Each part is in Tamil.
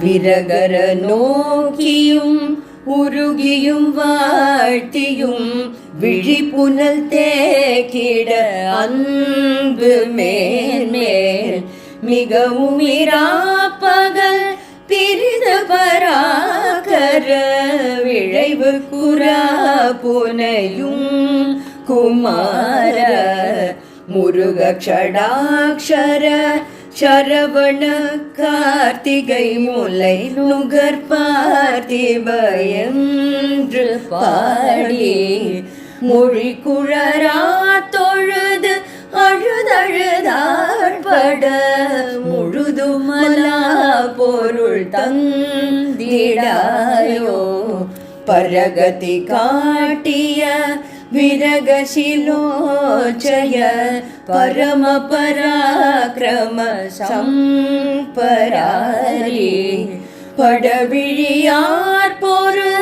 விரகர நோக்கியும் உருகியும் வாழ்த்தியும் விழிப்புணல் தேக்கிட அன்பு மேன்மேல் மிகவும் இராப்பகல் பிரித பராகர விழைவு குரா புனையும் குமார முருக ஷடாக்ஷர சரவண கார்த்திகை முலை நுகர் பார்த்திபயன்று பாடி மொழி குழரா தொழுது அழுதழுதாழ்பட முழுதுமலா பொருள் தந்திடாயோ பரகதி காட்டிய விரகசிலோச்சய பரம பராக்கிரம சம்பராரி படவிழியார் பொரு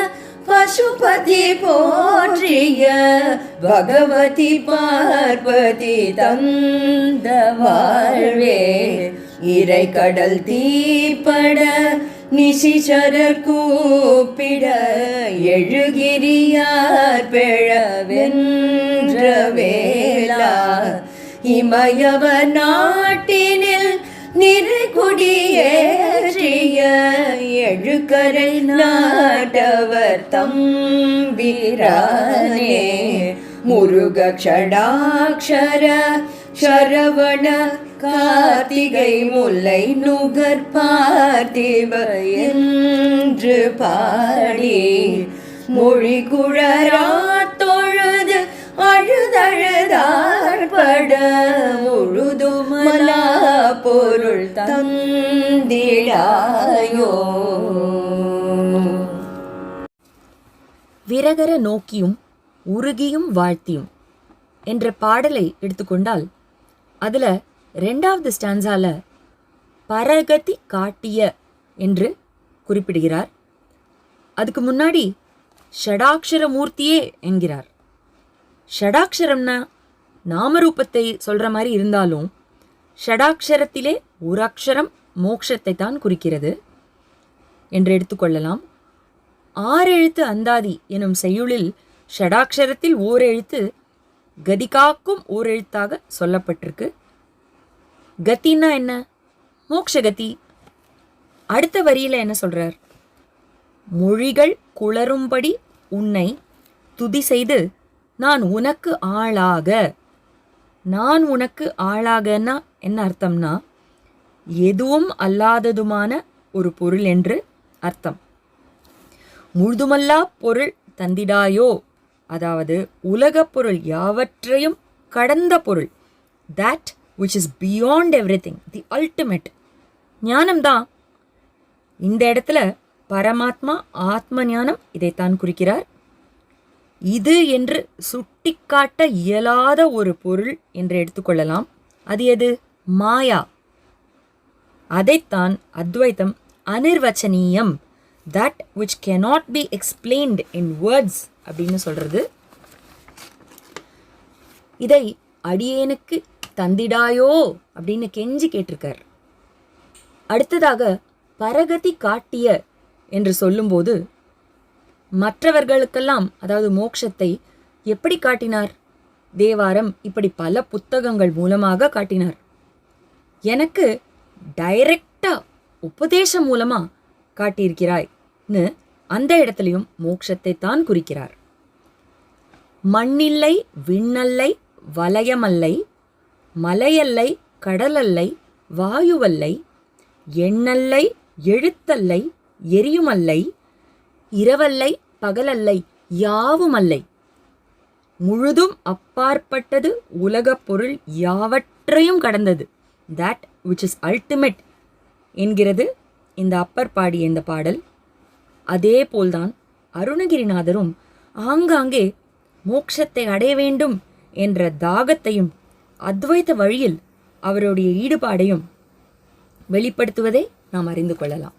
பசுபதி போற்றிய பகவதி பார்வதி தந்த வாழ்வே இறை கடல் தீப்பட நிசிசரர் கூப்பிட எழுகிரியார் பெழவென்ற வேளா இமயவ நாட்டினில் நிறைகுடியேற்றிய எழுகரை நாட்டவர் தம்பிரானே முருக ஷடாக்ஷர சரவண கார்த்திகை முல்லை நுகர் பார்த்திப என்று பாடி மொழி குழரா தொழுது அழுதழுதாழ்பட முழுதுமலா பொருள் தந்திடாயோ. விரகர நோக்கியும் உருகியும் வாழ்த்தியும் என்ற பாடலை எடுத்துக்கொண்டால் அதில் 2வது ஸ்டான்ஸால பரகதி காட்டிய என்று குறிப்பிடுகிறார். அதுக்கு முன்னாடி ஷடாக்ஷர மூர்த்தியே என்கிறார். ஷடாக்ஷரம்னா நாமரூபத்தை சொல்கிற மாதிரி இருந்தாலும் ஷடாக்ஷரத்திலே ஒரு அக்ஷரம் மோட்சத்தை தான் குறிக்கிறது என்று எடுத்துக்கொள்ளலாம். 6 எழுத்து அந்தாதி எனும் செய்யுளில் ஷடாக்ஷரத்தில் ஓர் எழுத்து கதிகாக்கும் ஓர் எழுத்தாக சொல்லப்பட்டிருக்கு. கத்தின்னா என்ன? மோக்ஷகதி. அடுத்த வரியில் என்ன சொல்றார்? மொழிகள் குளறும்படி உன்னை துதி செய்து நான் உனக்கு ஆளாக. நான் உனக்கு ஆளாகன்னா என்ன அர்த்தம்னா எதுவும் அல்லாததுமான ஒரு பொருள் என்று அர்த்தம். முழுதுமல்லா பொருள் தந்திடாயோ, அதாவது உலகப் பொருள் யாவற்றையும் கடந்த பொருள், that which is beyond everything, the ultimate ஞானம்தான். இந்த இடத்துல பரமாத்மா ஆத்ம ஞானம் இதைத்தான் குறிக்கிறார். இது என்று சுட்டிக்காட்ட இயலாத ஒரு பொருள் என்று எடுத்துக்கொள்ளலாம். அது எது? மாயா. அதைத்தான் அத்வைத்தம் அனிர்வச்சனீயம், that which cannot be explained in words அப்படின்னு சொல்றது. இதை அடியேனுக்கு தந்திடாயோ அப்படின்னு கெஞ்சி கேட்டிருக்கார். அடுத்ததாக பரகதி காட்டிய என்று சொல்லும்போது மற்றவர்களுக்கெல்லாம், அதாவது மோட்சத்தை எப்படி காட்டினார்? தேவாரம் இப்படி பல புத்தகங்கள் மூலமாக காட்டினார். எனக்கு டைரக்டா உபதேசம் மூலமா காட்டியிருக்கிறாய்னு அந்த இடத்துலையும் மோட்சத்தை தான் குறிக்கிறார். மண்ணில்லை விண்ணல்லை வலயமல்லை மலையல்லை கடலல்லை வாயுவல்லை எண்ணல்லை எழுத்தல்லை எரியுமல்லை இரவல்லை பகலல்லை யாவுமல்லை முழுதும் அப்பாற்பட்டது உலகப் பொருள் யாவற்றையும் கடந்தது, that which is ultimate என்கிறது இந்த அப்பர் பாடிய இந்த பாடல். அதே போல்தான் அருணகிரிநாதரும் ஆங்காங்கே மோட்சத்தை அடைய வேண்டும் என்ற தாகத்தையும் அத்வைத வழியில் அவருடைய ஈடுபாடையும் வெளிப்படுத்துவதை நாம் அறிந்து கொள்ளலாம்.